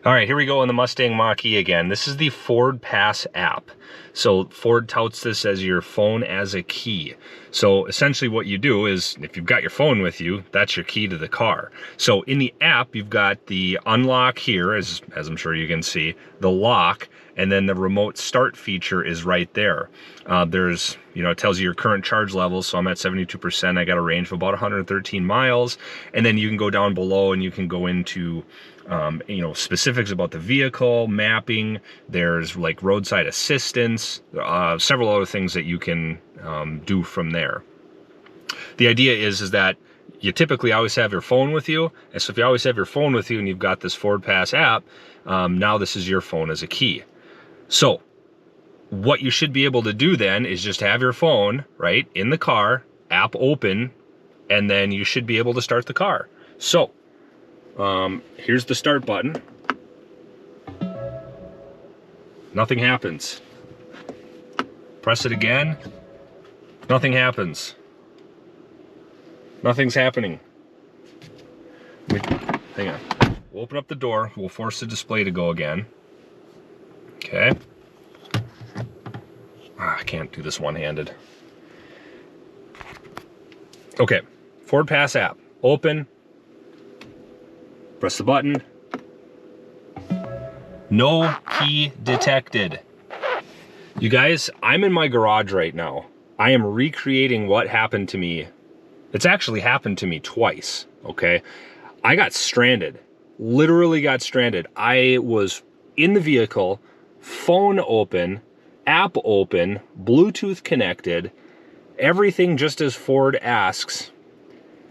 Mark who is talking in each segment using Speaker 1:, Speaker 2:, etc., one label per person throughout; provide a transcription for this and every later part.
Speaker 1: All right, here we go in the Mustang Mach-E again. This is the FordPass app. So Ford touts this as your phone as a key. So essentially what you do is, if you've got your phone with you, that's your key to the car. So in the app, you've got the unlock here, as I'm sure you can see, the lock, and then the remote start feature is right there. It tells you your current charge level. So I'm at 72%. I got a range of about 113 miles. And then you can go down below and you can go into specifics about the vehicle, mapping. There's like roadside assistance, several other things that you can do from there. The idea is that you typically always have your phone with you. And so if you always have your phone with you and you've got this FordPass app, now this is your phone as a key. So what you should be able to do then is just have your phone, right, in the car, app open, and then you should be able to start the car. So here's the start button. Nothing happens. Press it again. Nothing happens. Nothing's happening. Hang on. We'll open up the door. We'll force the display to go again. Okay. I can't do this one-handed. Okay. FordPass app. Open. Press the button. No key detected. You guys, I'm in my garage right now. I am recreating what happened to me. It's actually happened to me twice, okay? I got stranded, literally got stranded. I was in the vehicle, phone open, app open, Bluetooth connected, everything just as Ford asks,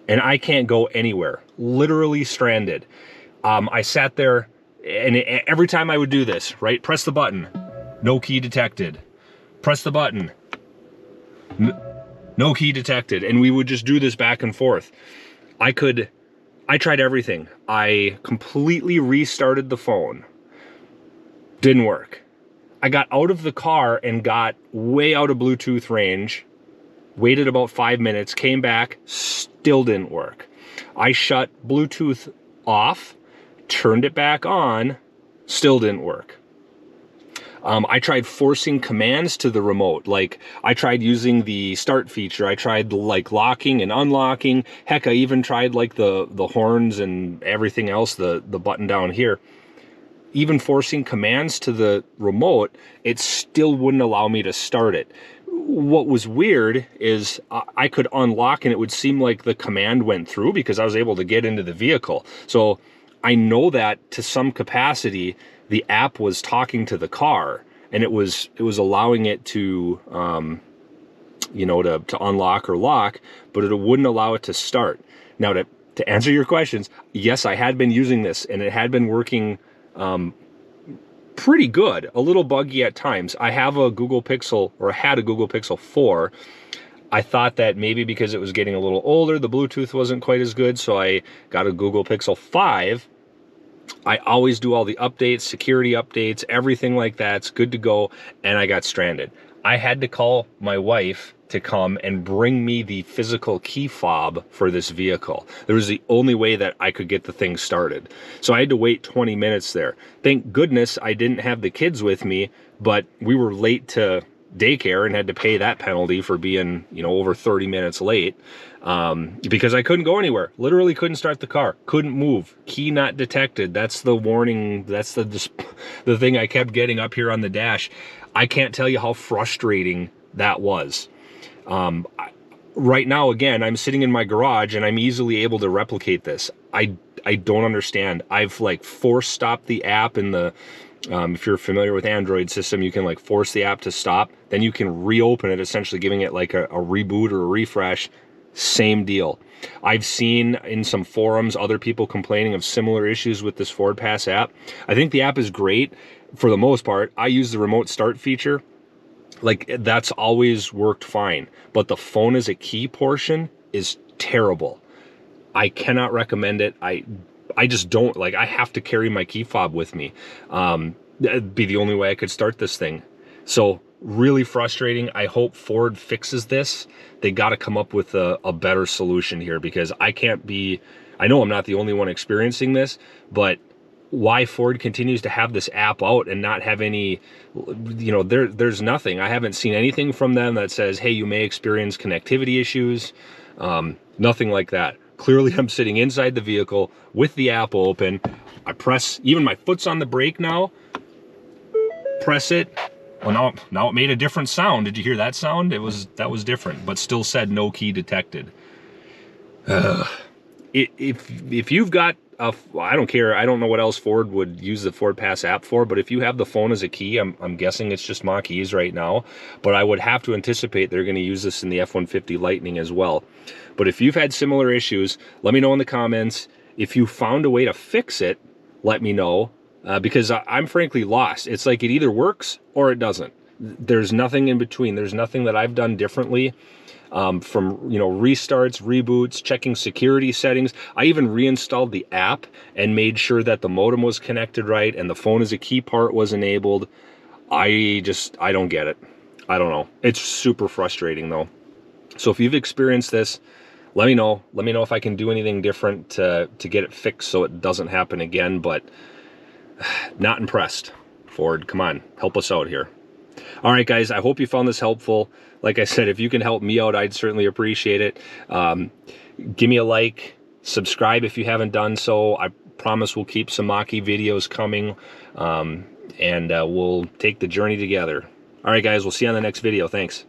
Speaker 1: and I can't go anywhere, literally stranded. I sat there, and every time I would do this, right, press the button, no key detected. Press the button, no key detected. And we would just do this back and forth. I tried everything. I completely restarted the phone. Didn't work. I got out of the car and got way out of Bluetooth range, waited about 5 minutes, came back, still didn't work. I shut Bluetooth off, turned it back on, still didn't work. I tried forcing commands to the remote. Like, I tried using the start feature. I tried like locking and unlocking. Heck, I even tried like the horns and everything else, the button down here. Even forcing commands to the remote, it still wouldn't allow me to start it. What was weird is I could unlock and it would seem like the command went through because I was able to get into the vehicle. So I know that to some capacity, the app was talking to the car and it was allowing it to, to unlock or lock, but it wouldn't allow it to start. Now, to answer your questions, yes, I had been using this and it had been working pretty good, a little buggy at times. I have a Google Pixel, or I had a Google Pixel 4. I thought that maybe because it was getting a little older, the Bluetooth wasn't quite as good, so I got a Google Pixel 5. I always do all the updates, security updates, everything like that. It's good to go, and I got stranded. I had to call my wife to come and bring me the physical key fob for this vehicle. It was the only way that I could get the thing started. So I had to wait 20 minutes there. Thank goodness I didn't have the kids with me, but we were late to daycare and had to pay that penalty for being, over 30 minutes late because I couldn't go anywhere. Literally couldn't start the car, couldn't move, key not detected. That's the warning. That's the thing I kept getting up here on the dash. I can't tell you how frustrating that was. Right now, again, I'm sitting in my garage and I'm easily able to replicate this. I don't understand. I've like force stopped the app in the, if you're familiar with Android system, you can like force the app to stop. Then you can reopen it, essentially giving it like a reboot or a refresh. Same deal. I've seen in some forums other people complaining of similar issues with this FordPass app. I think the app is great for the most part. I use the remote start feature. Like, that's always worked fine. But the phone as a key portion is terrible. I cannot recommend it. I just don't, like, I have to carry my key fob with me. That'd be the only way I could start this thing. So really frustrating. I hope Ford fixes this. They got to come up with a better solution here, because I know I'm not the only one experiencing this, but why Ford continues to have this app out and not have any, you know, there's nothing. I haven't seen anything from them that says, hey, you may experience connectivity issues. Nothing like that. Clearly I'm sitting inside the vehicle with the app open. I press, even my foot's on the brake now, press it. Well, now it made a different sound. Did you hear that sound? That was different, but still said no key detected. If you've got I don't care. I don't know what else Ford would use the FordPass app for, but if you have the phone as a key, I'm guessing it's just Mach-E's right now, but I would have to anticipate they're going to use this in the F-150 Lightning as well. But if you've had similar issues, let me know in the comments. If you found a way to fix it, let me know, because I'm frankly lost. It's like it either works or it doesn't. There's nothing in between. There's nothing that I've done differently. From, you know, restarts, reboots, checking security settings. I even reinstalled the app and made sure that the modem was connected right and the phone as a key part was enabled. I don't get it. I don't know. It's super frustrating though. So if you've experienced this, let me know. Let me know if I can do anything different to get it fixed so it doesn't happen again, but not impressed. Ford, come on, help us out here. All right, guys, I hope you found this helpful. Like I said, if you can help me out, I'd certainly appreciate it. Give me a like, subscribe if you haven't done so. I promise we'll keep some Mach-E videos coming, and we'll take the journey together. All right, guys, we'll see you on the next video. Thanks.